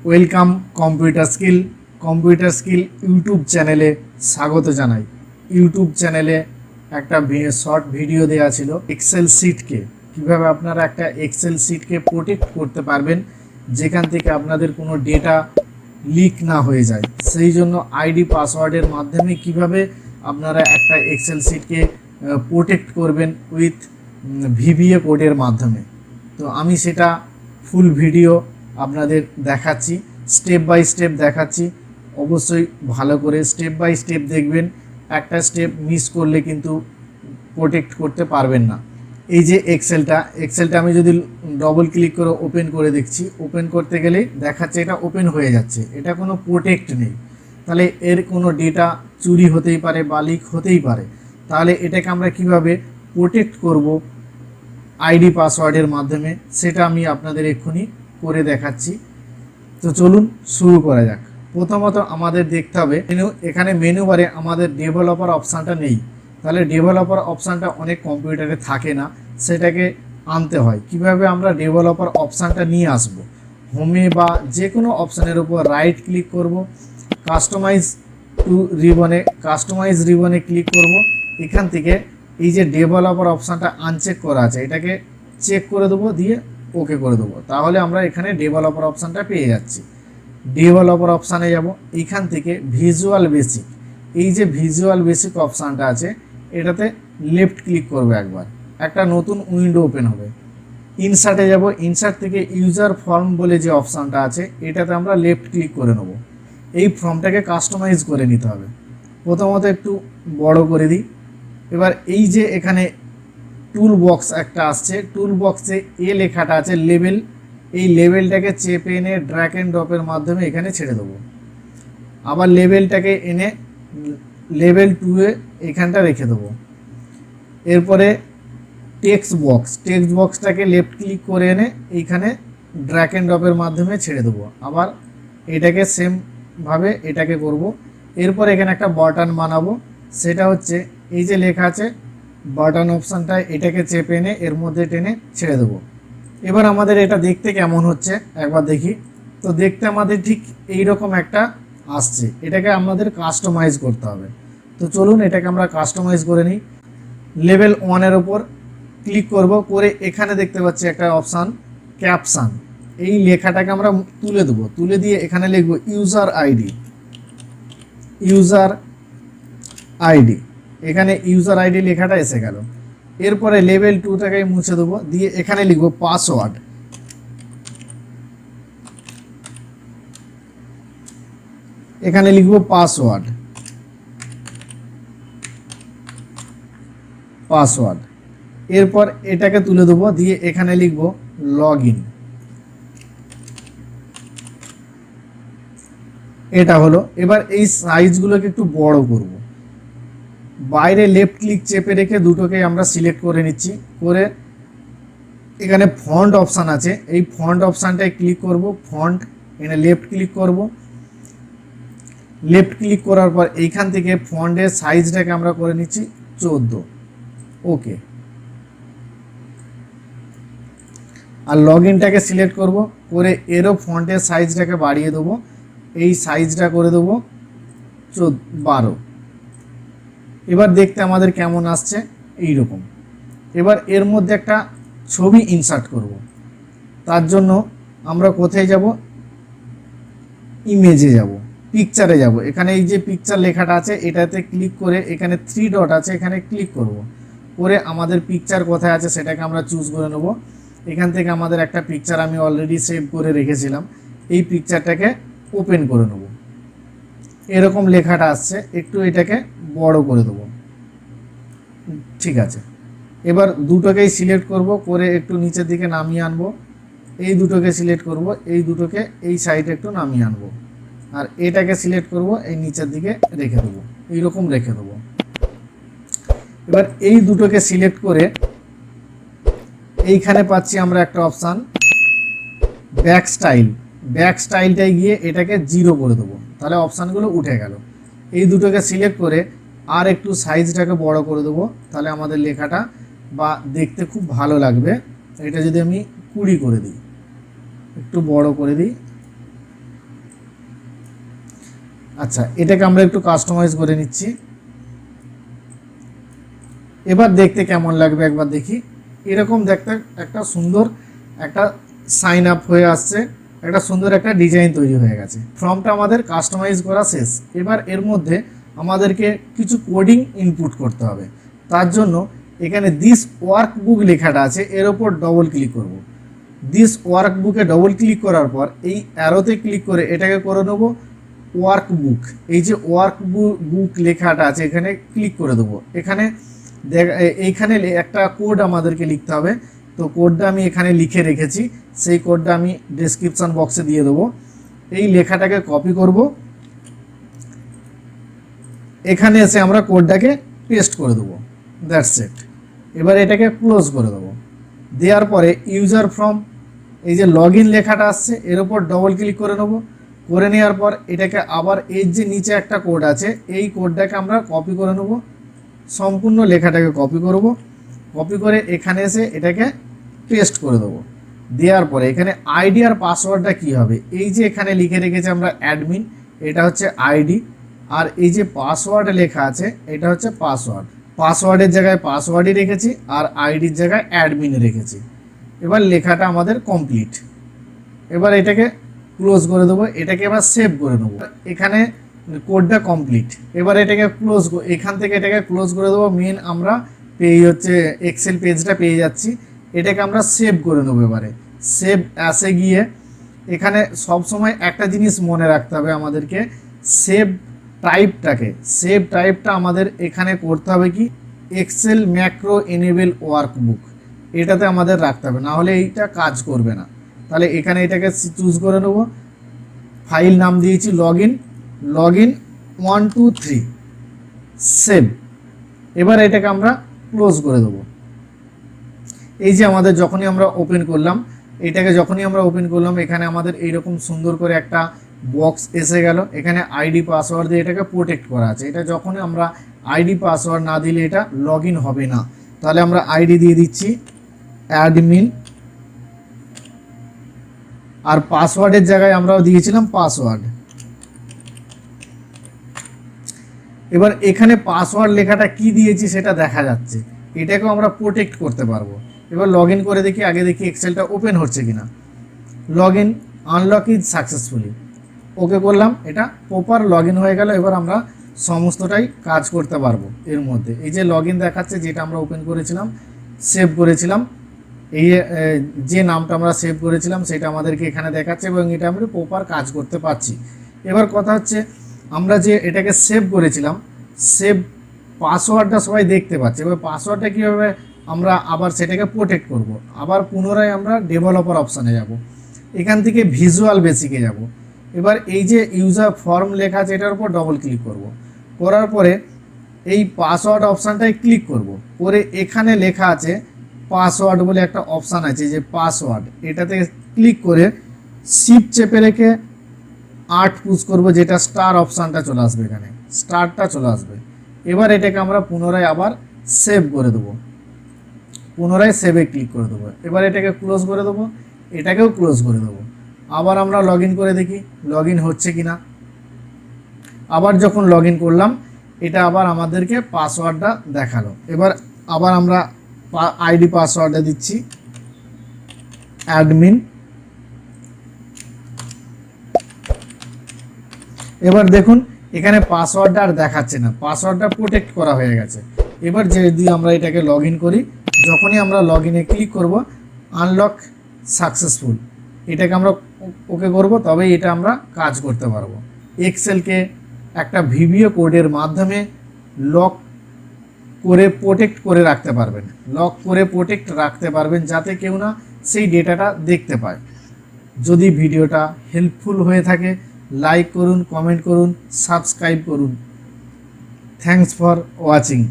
Welcome computer skill YouTube চ্যানেলে স্বাগত জানাই। ইউটিউব চ্যানেলে একটা শর্ট ভিডিও দেওয়া ছিল এক্সেল শিটকে কীভাবে আপনারা একটা এক্সেল শিটকে প্রোটেক্ট করতে পারবেন যেখান থেকে আপনাদের কোনো ডেটা লিক না হয়ে যায়। সেই জন্য আইডি পাসওয়ার্ডের মাধ্যমে কিভাবে আপনারা একটা এক্সেল শিটকে প্রোটেক্ট করবেন উইথ ভিবিএ কোডের মাধ্যমে। তো আমি সেটা ফুল ভিডিও আপনাদের দেখাচ্ছি, স্টেপ বাই স্টেপ দেখাচ্ছি। অবশ্যই ভালো করে স্টেপ বাই স্টেপ দেখবেন, একটা স্টেপ মিস করলে কিন্তু প্রোটেক্ট করতে পারবেন না। এই যে এক্সেলটা আমি যদি ডবল ক্লিক করে ওপেন করে দেখছি, ওপেন করতে গেলেই দেখাচ্ছে এটা ওপেন হয়ে যাচ্ছে, এটা কোনো প্রোটেক্ট নেই। তাহলে এর কোনো ডেটা চুরি হতেই পারে বা লিক হতেই পারে। তাহলে এটাকে আমরা কিভাবে প্রোটেক্ট করব আইডি পাসওয়ার্ডের মাধ্যমে, সেটা আমি আপনাদের এক্ষুনি করে দেখাচ্ছি। তো চলুন শুরু করা যাক। প্রথমত আমাদের দেখতে হবে এখানে মেনু বারে আমাদের ডেভেলপার অপশানটা নেই। তাহলে ডেভেলপার অপশানটা অনেক কম্পিউটারে থাকে না, সেটাকে আনতে হয়। কিভাবে আমরা ডেভেলপার অপশানটা নিয়ে আসব? হোমে বা যে কোনো অপশানের উপর রাইট ক্লিক করব, কাস্টমাইজ রিবনে ক্লিক করব। এখান থেকে এই যে ডেভেলপার অপশানটা আনচেক করা আছে এটাকে চেক করে দেবো, দিয়ে ওকে করে দেবো। তাহলে আমরা এখানে ডেভেলপার অপশানটা পেয়ে যাচ্ছি। ডেভেলপার অপশানে যাব, এইখান থেকে ভিজুয়াল বেসিক, এই যে ভিজুয়াল বেসিক অপশানটা আছে এটাতে লেফট ক্লিক করবে, একবার একটা নতুন উইন্ডো ওপেন হবে। ইনসার্টে যাব, ইনসার্ট থেকে ইউজার ফর্ম বলে যে অপশানটা আছে এটাতে আমরা লেফট ক্লিক করে নেব। এই ফর্মটাকে কাস্টমাইজ করে নিতে হবে। প্রথমত একটু বড় করে দিই। এবার এই যে এখানে টুল বক্স একটা আসছে, টুল বক্সে এ লেখাটা আছে লেভেল, এই লেভেলটাকে চেপে এনে ড্র্যাগ অ্যান্ড ড্রপের মাধ্যমে এখানে ছেড়ে দেবো। আবার লেভেলটাকে এনে লেভেল 2-এ এখানটা রেখে দেবো। এরপরে টেক্সট বক্সটাকে লেফট ক্লিক করে এনে এইখানে ড্র্যাগ অ্যান্ড ড্রপের মাধ্যমে ছেড়ে দেবো। আবার এটাকে সেমভাবে এটাকে করব। এরপর এখানে একটা বাটন বানাবো, সেটা হচ্ছে এই যে লেখা আছে বাটন অপশানটা, এটাকে চেপে এনে এর মধ্যে টেনে ছেড়ে দেবো। এবার আমাদের এটা দেখতে কেমন হচ্ছে একবার দেখি। তো দেখতে আমাদের ঠিক এই রকম একটা আসছে, এটাকে আমাদের কাস্টমাইজ করতে হবে। তো চলুন এটাকে আমরা কাস্টমাইজ করে নিই। লেভেল 1-এর ওপর ক্লিক করব, করে এখানে দেখতে পাচ্ছি একটা অপশান ক্যাপশান, এই লেখাটাকে আমরা তুলে দেবো। তুলে দিয়ে এখানে লিখব ইউজার আইডি, এখানে ইউজার আইডি লেখাটা এসে গেল। এরপরে লেভেল 2টাকে মুছে দেবো, দিয়ে এখানে লিখব পাসওয়ার্ড। এখানে লিখব পাসওয়ার্ড। এরপর এটাকে তুলে দেবো, দিয়ে এখানে লিখব লগ ইন। এটা হলো। এবার এই সাইজগুলোকে একটু বড় করব। বাইরে লেফট ক্লিক চেপে রেখে দুটোকে আমরা সিলেক্ট করে নিচ্ছি। করে এখানে ফন্ট অপশান আছে, এই ফন্ট অপশানটায় ক্লিক করব। ফন্ট এখানে লেফট ক্লিক করব। লেফট ক্লিক করার পর এইখান থেকে ফন্টের সাইজটাকে আমরা করে নিচ্ছি 14। ওকে। আর লগ ইনটাকে সিলেক্ট করব, করে এরও ফন্টের সাইজটাকে বাড়িয়ে দেবো। এই সাইজটা করে দেবো 12। এবার দেখতে আমাদের কেমন আসছে এই রকম। এবার এর মধ্যে একটা ছবি ইনসার্ট করব। তার জন্য আমরা কোথায় যাব? ইমেজে যাব, পিকচারে যাব। এখানে এই যে পিকচার লেখাটা আছে এটাতে ক্লিক করে এখানে 3 ডট আছে, এখানে ক্লিক করব। করে আমাদের পিকচার কোথায় আছে সেটাকে আমরা চুজ করে নেব। এখান থেকে আমাদের একটা পিকচার আমি অলরেডি সেভ করে রেখেছিলাম, এই পিকচারটাকে ওপেন করে নেব। এরকম লেখাটা আসছে, একটু এটাকে বড় করে দেবো। ঠিক আছে। এবার দুটোকেই সিলেক্ট করব, করে একটু নিচের দিকে নামিয়ে আনবো। এই দুটোকে সিলেক্ট করব, এই দুটোকে এই সাইডে একটু নামিয়ে আনবো। আর এটাকে সিলেক্ট করব, এই নিচের দিকে রেখে দেবো, এইরকম রেখে দেবো। এবার এই দুটোকে সিলেক্ট করে এইখানে পাচ্ছি আমরা একটা অপশান ব্যাক স্টাইলটায় গিয়ে এটাকে 0 করে দেবো। তাহলে অপশানগুলো উঠে গেল। এই দুটোকে সিলেক্ট করে আর একটু সাইজটাকে বড় করে দেবো, তাহলে আমাদের লেখাটা বা দেখতে খুব ভালো লাগবে। এটা যদি আমি 20 করে দিই, একটু বড় করে দিই, আচ্ছা, এটাকে আমরা একটু কাস্টমাইজ করে নিচ্ছি। এবার দেখতে কেমন লাগবে একবার দেখি। এরকম দেখতে একটা সুন্দর একটা সাইন আপ হয়ে আসছে, একটা সুন্দর একটা ডিজাইন তৈরি হয়ে গেছে। ফর্মটা আমাদের কাস্টমাইজ করা শেষ। এবার এর মধ্যে আমাদেরকে কিছু কোডিং ইনপুট করতে হবে। তার জন্য এখানে দিস ওয়ার্কবুক লেখাটা আছে, এর ওপর ডবল ক্লিক করব। দিস ওয়ার্কবুকে ডবল ক্লিক করার পর এই অ্যারোতে ক্লিক করে এটাকে করে নেবো ওয়ার্কবুক। এই যে ওয়ার্কবুক লেখাটা আছে এখানে ক্লিক করে দেবো। এখানে এইখানে একটা কোড আমাদেরকে লিখতে হবে। তো কোডটা আমি এখানে লিখে রেখেছি, সেই কোডটা আমি ডেসক্রিপশন বক্সে দিয়ে দেবো। এই লেখাটাকে কপি করব, এখানে এসে আমরা কোডটাকে পেস্ট করে দেবো। That's it. এবার এটাকে ক্লোজ করে দেবো। দেওয়ার পরে ইউজার ফ্রম এই যে লগ ইন লেখাটা আসছে এর উপর ডবল ক্লিক করে নেবো। করে নেওয়ার পর এটাকে আবার এর যে নিচে একটা কোড আছে এই কোডটাকে আমরা কপি করে নেব। সম্পূর্ণ লেখাটাকে কপি করব, কপি করে এখানে এসে এটাকে পেস্ট করে দেবো। দেওয়ার পরে এখানে আইডি আর পাসওয়ার্ডটা কী হবে, এই যে এখানে লিখে রেখেছি আমরা অ্যাডমিন, এটা হচ্ছে আইডি। আর এই যে পাসওয়ার্ড লেখা আছে এটা হচ্ছে পাসওয়ার্ড। পাসওয়ার্ডের জায়গায় পাসওয়ার্ডই রেখেছি আর আইডির জায়গায় অ্যাডমিন রেখেছি। এবার লেখাটা আমাদের কমপ্লিট। এবার এটাকে ক্লোজ করে দেবো, এটাকে এবার সেভ করে নেবো। এখানে কোডটা কমপ্লিট। এবার এটাকে ক্লোজ, এখান থেকে এটাকে ক্লোজ করে দেবো। মেন আমরা পেয়ে হচ্ছে এক্সেল পেজটা পেয়ে যাচ্ছি। এটাকে আমরা সেভ করে নেবো। এবারে সেভ অ্যাসে গিয়ে এখানে সবসময় একটা জিনিস মনে রাখতে হবে আমাদেরকে, সেভ টাইপটা আমাদের এখানে করতে হবে কি এক্সেল ম্যাক্রো এনেবল ওয়ার্কবুক, এটাতে আমাদের রাখতে হবে, না হলে এইটা কাজ করবে না। তাহলে এখানে এটাকে চুজ করে নেব। ফাইল নাম দিয়েছি লগ ইন 1 2 3 সেভ। এবার এটাকে আমরা ক্লোজ করে দেবো। এই যে আমাদের যখনই আমরা ওপেন করলাম, এটাকে যখনই আমরা ওপেন করলাম এখানে আমাদের এইরকম সুন্দর করে একটা বক্স এসে গেল। এখানে আইডি পাসওয়ার্ড দিয়ে এটাকে প্রোটেক্ট করা আছে। এটা যখনই আমরা আইডি পাসওয়ার্ড না দিলে এটা লগ ইন হবে না। তাহলে আমরা আইডি দিয়ে দিচ্ছি অ্যাডমিন, আর পাসওয়ার্ডের জায়গায় আমরাও দিয়েছিলাম পাসওয়ার্ড। এবার এখানে পাসওয়ার্ড লেখাটা কি দিয়েছি সেটা দেখা যাচ্ছে, এটাকেও আমরা প্রোটেক্ট করতে পারবো। এবার লগ ইন করে দেখি, আগে দেখি এক্সেলটা ওপেন হচ্ছে কিনা। Log in unlock is successfully, okay করলাম, এটা প্রপার লগ ইন হয়ে গেল। এবার আমরা সমস্তটাই কাজ করতে পারবো এর মধ্যে। এই যে লগ ইন দেখাচ্ছে, যেটা আমরা ওপেন করেছিলাম সেভ করেছিলাম, এই যে নামটা আমরা সেভ করেছিলাম সেটা আমাদেরকে এখানে দেখাচ্ছে এবং এটা আমরা প্রপার কাজ করতে পারছি। এবার কথা হচ্ছে আমরা যে এটাকে সেভ করেছিলাম, সেভ পাসওয়ার্ডটা সবাই দেখতে পাচ্ছে। এবার পাসওয়ার্ডটা কীভাবে আমরা আবার সেটাকে প্রোটেক্ট করব, আবার পুনরায় আমরা ডেভেলপার অপশানে যাব, এখান থেকে ভিজুয়াল বেসিকে যাব। এবার এই যে ইউজার ফর্ম লেখা আছে এটার উপর ডবল ক্লিক করব, করার পরে এই পাসওয়ার্ড অপশানটায় ক্লিক করব, করে এখানে লেখা আছে পাসওয়ার্ড বলে একটা অপশান আছে, যে পাসওয়ার্ড, এটাতে ক্লিক করে শিফট চেপে রেখে 8 পুশ করব, যেটা স্টার অপশানটা চলে আসবে, এখানে স্টারটা চলে আসবে। এবার এটাকে আমরা পুনরায় আবার সেভ করে দেবো, পুনরায় সেভে ক্লিক করে দেবো। এবার এটাকে ক্লোজ করে দেবো, এটাকেও ক্লোজ করে দেবো। আবার আমরা লগ ইন করে দেখি লগ ইন হচ্ছে কি না। আবার যখন লগ ইন করলাম এটা আবার আমাদেরকে পাসওয়ার্ডটা দেখালো। এবার আবার আমরা আইডি পাসওয়ার্ডটা দিচ্ছি অ্যাডমিন। এবার দেখুন এখানে পাসওয়ার্ডটা আর দেখাচ্ছে না, পাসওয়ার্ডটা প্রোটেক্ট করা হয়ে গেছে। এবার যদি আমরা এটাকে লগ ইন করি, যখনই আমরা লগ ইনে ক্লিক করব আনলক সাকসেসফুল, এটাকে আমরা ওকে করব, তবেই এটা আমরা কাজ করতে পারবো। এক্সেলকে একটা ভিভিও কোডের মাধ্যমে লক করে প্রোটেক্ট করে রাখতে পারবেন, লক করে প্রোটেক্ট রাখতে পারবেন, যাতে কেউ না সেই ডেটাটা দেখতে পায়। যদি ভিডিওটা হেল্পফুল হয়ে থাকে লাইক করুন, কমেন্ট করুন, সাবস্ক্রাইব করুন। Thanks for watching.